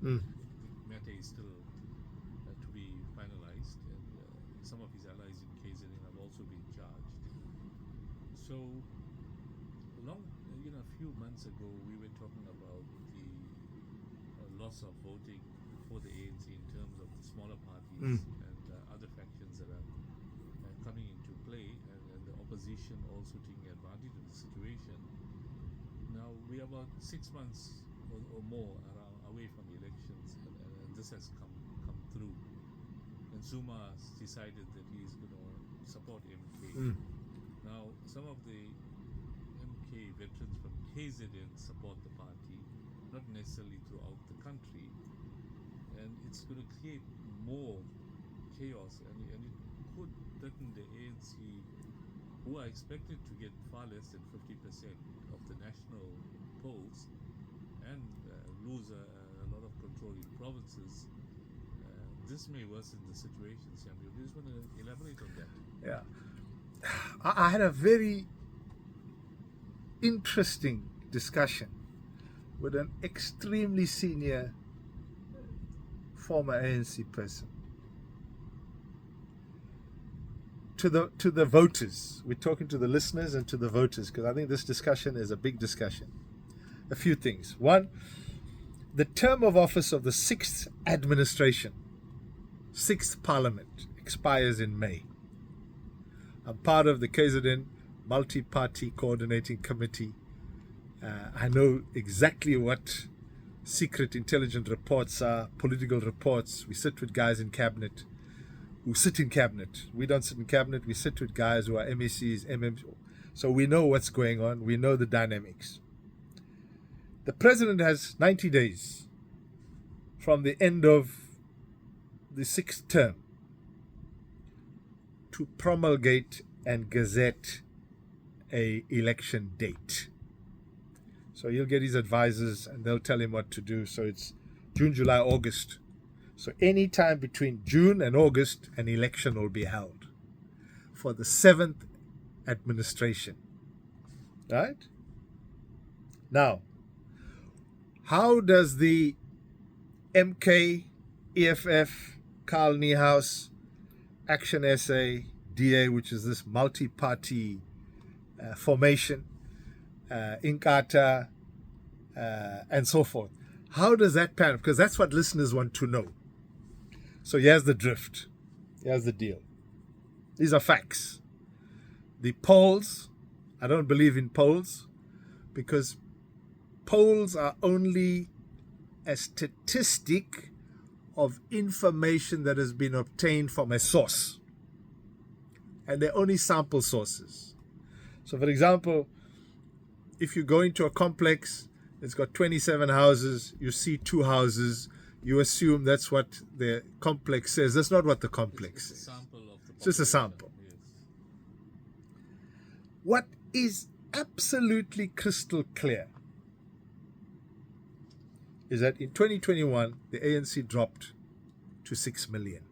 The matter is still to be finalized, and some of his allies in KZN have also been charged. So, a few months ago, we were talking about the loss of voting for the ANC in terms of the smaller parties and other factions that are coming into play, and the opposition also taking advantage of the situation. Now we are about 6 months or more away from the elections, and this has come through. And Zuma has decided that he is going to support MK. Now some of the MK veterans from KZN support the party, not necessarily throughout the country, and it's going to create more chaos, and it could threaten the ANC, who are expected to get far less than 50% of the national polls, and lose a lot of control in provinces. This may worsen the situation. Sam, you just want to elaborate on that? Yeah. I had a very interesting discussion with an extremely senior former ANC person. To the voters, we're talking to the listeners and to the voters, because I think this discussion is a big discussion. A few things. One, the term of office of the 6th administration, 6th parliament, expires in May. I'm part of the KZN multi-party coordinating committee. I know exactly what secret intelligence reports are, political reports. We sit with guys in cabinet who sit in cabinet. We don't sit in cabinet. We sit with guys who are MECs, MMs. So we know what's going on. We know the dynamics. The president has 90 days from the end of the 6th term to promulgate and gazette a election date. So he'll get his advisors and they'll tell him what to do. So it's June, July, August. So any time between June and August, an election will be held for the 7th administration. Right? Now, how does the MK, EFF, Carl Niehaus, Action SA, DA, which is this multi-party formation, Inkatha, and so forth, how does that pan? Because that's what listeners want to know. So here's the drift. Here's the deal. These are facts. The polls, I don't believe in polls, because polls are only a statistic of information that has been obtained from a source. And they're only sample sources. So for example, if you go into a complex, it's got 27 houses, you see 2 houses, you assume that's what the complex says. That's not what the complex says. It's just a sample. Yes. What is absolutely crystal clear is that in 2021, the ANC dropped to 6 million.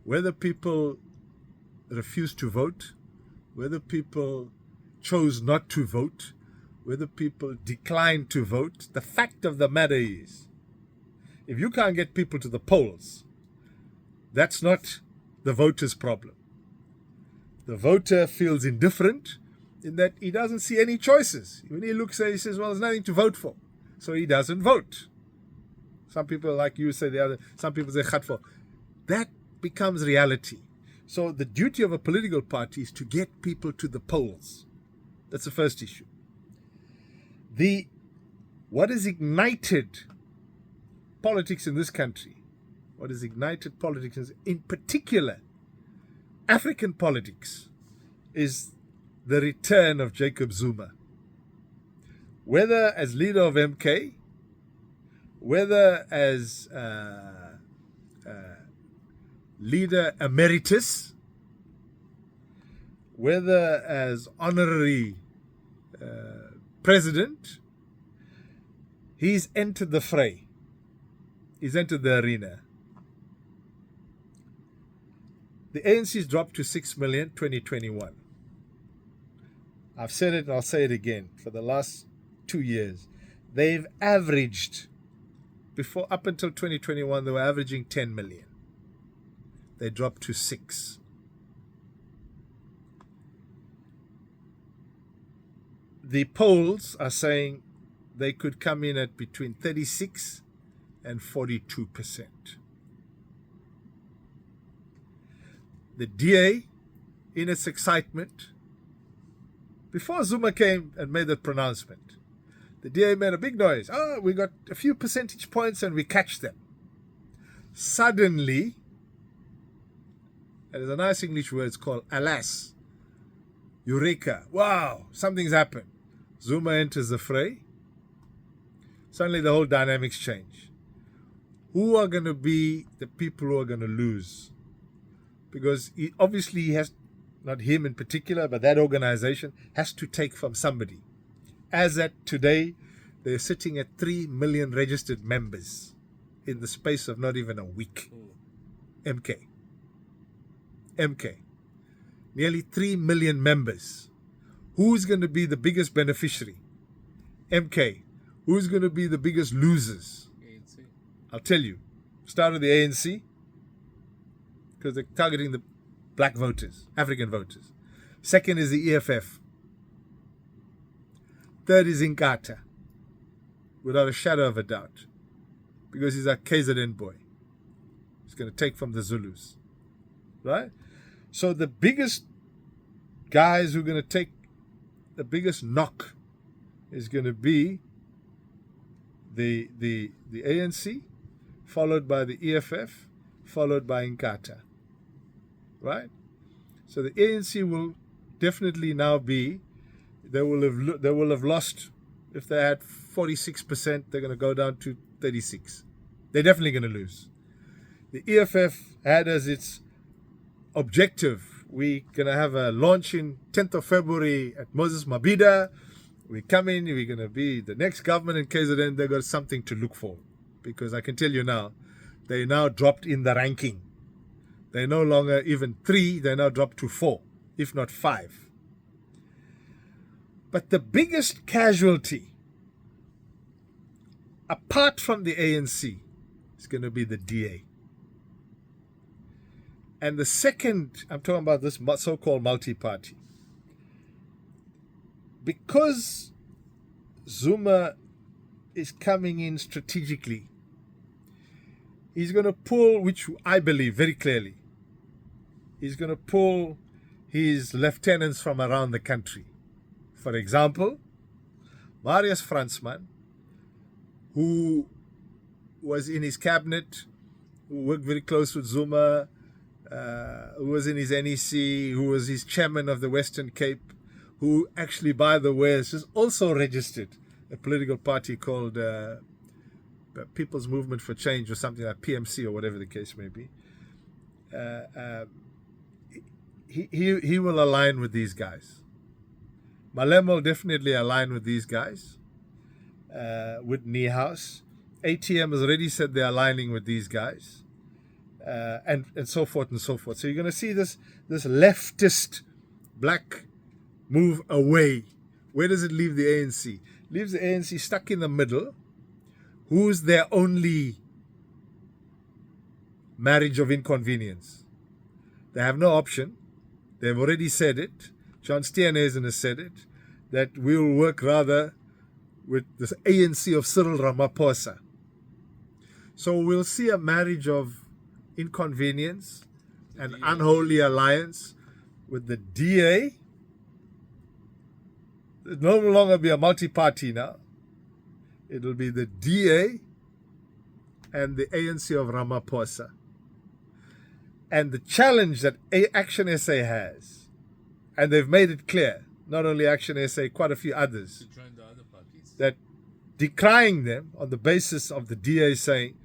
Whether people refused to vote, whether people chose not to vote, whether people declined to vote, the fact of the matter is, if you can't get people to the polls, that's not the voter's problem. The voter feels indifferent in that he doesn't see any choices. When he looks at it, he says, well, there's nothing to vote for. So he doesn't vote. Some people, like you say the other, some people say khatfo. That becomes reality. So the duty of a political party is to get people to the polls. That's the first issue. What has ignited politics in this country, what has ignited politics, in particular African politics, is the return of Jacob Zuma. Whether as leader of MK, whether as leader emeritus, whether as honorary president, he's entered the fray. He's entered the arena. The ANC's dropped to 6 million 2021. I've said it and I'll say it again. For the last 2 years, they've averaged before, up until 2021, they were averaging 10 million. They dropped to 6. The polls are saying they could come in at between 36 and 42%. The DA, in its excitement, before Zuma came and made that pronouncement, the DA made a big noise. Oh, we got a few percentage points and we catch them. Suddenly, there's a nice English word, it's called alas, eureka, wow, something's happened. Zuma enters the fray. Suddenly the whole dynamics change. Who are going to be the people who are going to lose? Because obviously he has, not him in particular, but that organization has to take from somebody. As at today, they're sitting at 3 million registered members in the space of not even a week. MK. Nearly 3 million members. Who's going to be the biggest beneficiary? MK. Who's going to be the biggest losers? ANC. I'll tell you. Start with the ANC, because they're targeting the black voters, African voters. Second is the EFF. Third is Inkatha, without a shadow of a doubt, because he's a KZN boy. He's going to take from the Zulus. Right? So the biggest guys who are going to take the biggest knock is going to be the ANC, followed by the EFF, followed by Inkatha. Right? So the ANC will definitely now be, they will have lost, if they had 46%, they're going to go down to 36. They're definitely going to lose. The EFF had as its objective, we're going to have a launch in 10th of February at Moses Mabhida. We come in, we're going to be the next government in KZN. They've got something to look for. Because I can tell you now, they now dropped in the ranking. They're no longer even 3, they now dropped to 4, if not 5. But the biggest casualty, apart from the ANC, is going to be the DA. And the second, I'm talking about this so-called multi-party. Because Zuma is coming in strategically, he's going to pull, which I believe very clearly, he's going to pull his lieutenants from around the country. For example, Marius Fransman, who was in his cabinet, who worked very close with Zuma, who was in his NEC, who was his chairman of the Western Cape, who actually, by the way, is also registered a political party called People's Movement for Change or something like PMC or whatever the case may be. He will align with these guys. Malema will definitely align with these guys, with Niehaus. ATM has already said they're aligning with these guys, and so forth and so forth. So you're going to see this leftist black move away. Where does it leave the ANC? Leaves the ANC stuck in the middle. Who's their only marriage of inconvenience? They have no option. They've already said it. John Steenhuisen has said it, that we will work rather with the ANC of Cyril Ramaphosa. So we'll see a marriage of inconvenience, an unholy alliance with the DA. It'll no longer be a multi-party now. It'll be the DA and the ANC of Ramaphosa. And the challenge that Action SA has, and they've made it clear, not only Action SA, quite a few others, To join the other parties. that decrying them on the basis of the DA saying,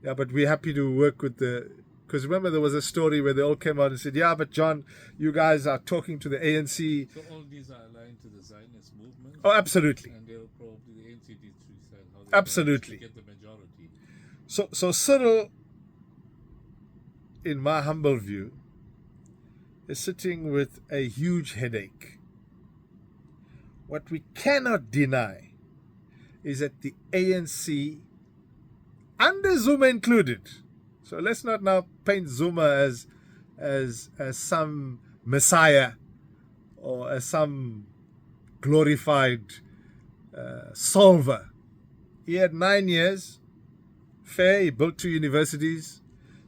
yeah, but we're happy to work with the... Because remember, there was a story where they all came out and said, yeah, but John, you guys are talking to the ANC. So all these are aligned to the Zionist movement. Oh, absolutely. And they'll probably, the ANC needs to decide how they Absolutely. get the majority. So Cyril, in my humble view, is sitting with a huge headache. What we cannot deny is that the ANC under Zuma included. So let's not now paint Zuma as some messiah or as some glorified solver. He had 9 years. Fair, he built 2 universities.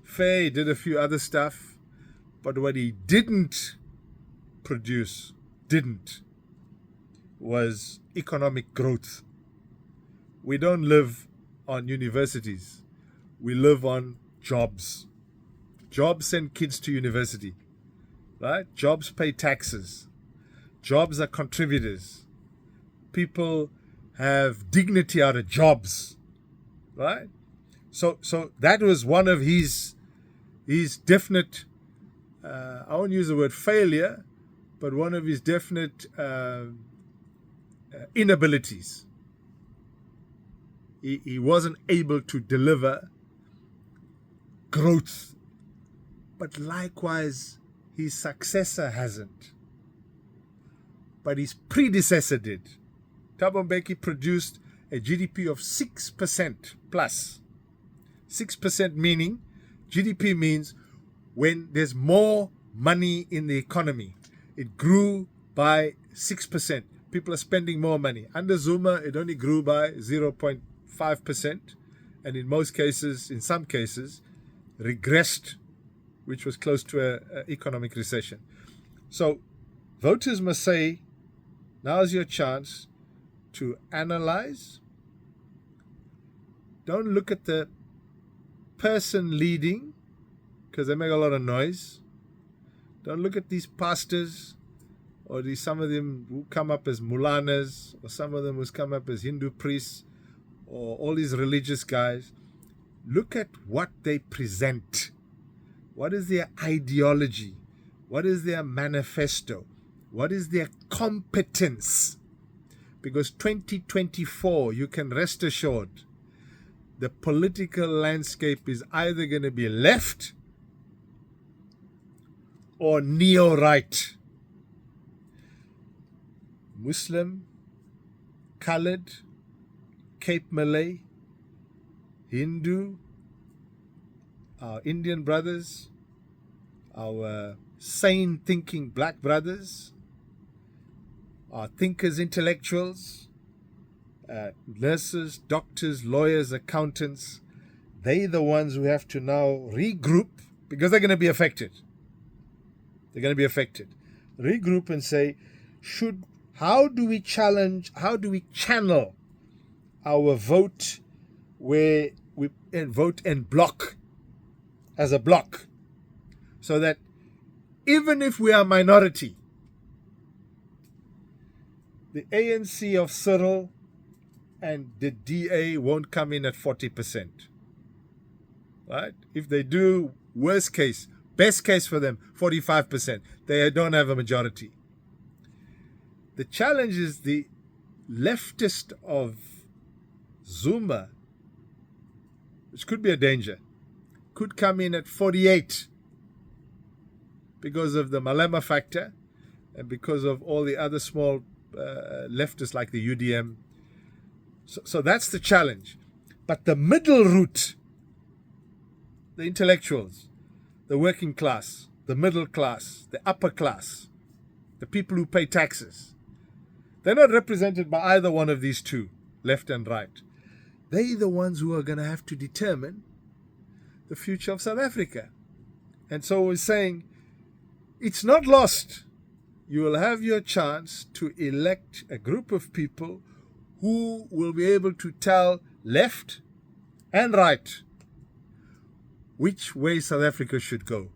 Fair, he did a few other stuff. But what he didn't produce, was economic growth. We don't live on universities. We live on jobs. Jobs send kids to university, right? Jobs pay taxes. Jobs are contributors. People have dignity out of jobs, right? So that was one of his definite, I won't use the word failure, but one of his definite inabilities. He wasn't able to deliver growth, but likewise his successor hasn't. But his predecessor did. Thabo Mbeki produced a GDP of 6% plus. 6% meaning, GDP means when there's more money in the economy. It grew by 6%. People are spending more money. Under Zuma, it only grew by 0.5%. And in some cases, regressed, which was close to an economic recession. So voters must say, now's your chance to analyze. Don't look at the person leading, because they make a lot of noise. Don't look at these pastors, or some of them who come up as Mulanas, or some of them who come up as Hindu priests, or all these religious guys. Look at what they present. What is their ideology? What is their manifesto? What is their competence? Because 2024, you can rest assured, the political landscape is either going to be left or neo-right. Muslim, colored, Cape Malay, Hindu, our Indian brothers, our sane thinking black brothers, our thinkers, intellectuals, nurses, doctors, lawyers, accountants, they're the ones who have to now regroup, because they're going to be affected. Regroup and say, how do we channel our vote where we vote en bloc, as a bloc, so that even if we are minority, the ANC of Cyril and the DA won't come in at 40%. Right? If they do, worst case, best case for them, 45%. They don't have a majority. The challenge is the leftist of Zuma, which could be a danger, could come in at 48 because of the Malema factor and because of all the other small leftists like the UDM. So that's the challenge. But the middle route, the intellectuals, the working class, the middle class, the upper class, the people who pay taxes, they're not represented by either one of these two, left and right. They're the ones who are going to have to determine the future of South Africa. And so we're saying, it's not lost. You will have your chance to elect a group of people who will be able to tell left and right which way South Africa should go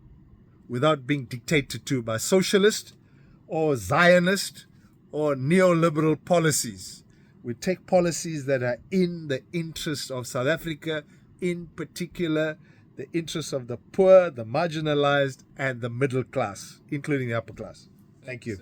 without being dictated to by socialist or Zionist or neoliberal policies. We take policies that are in the interest of South Africa, in particular the interests of the poor, the marginalized, and the middle class, including the upper class. Thank you.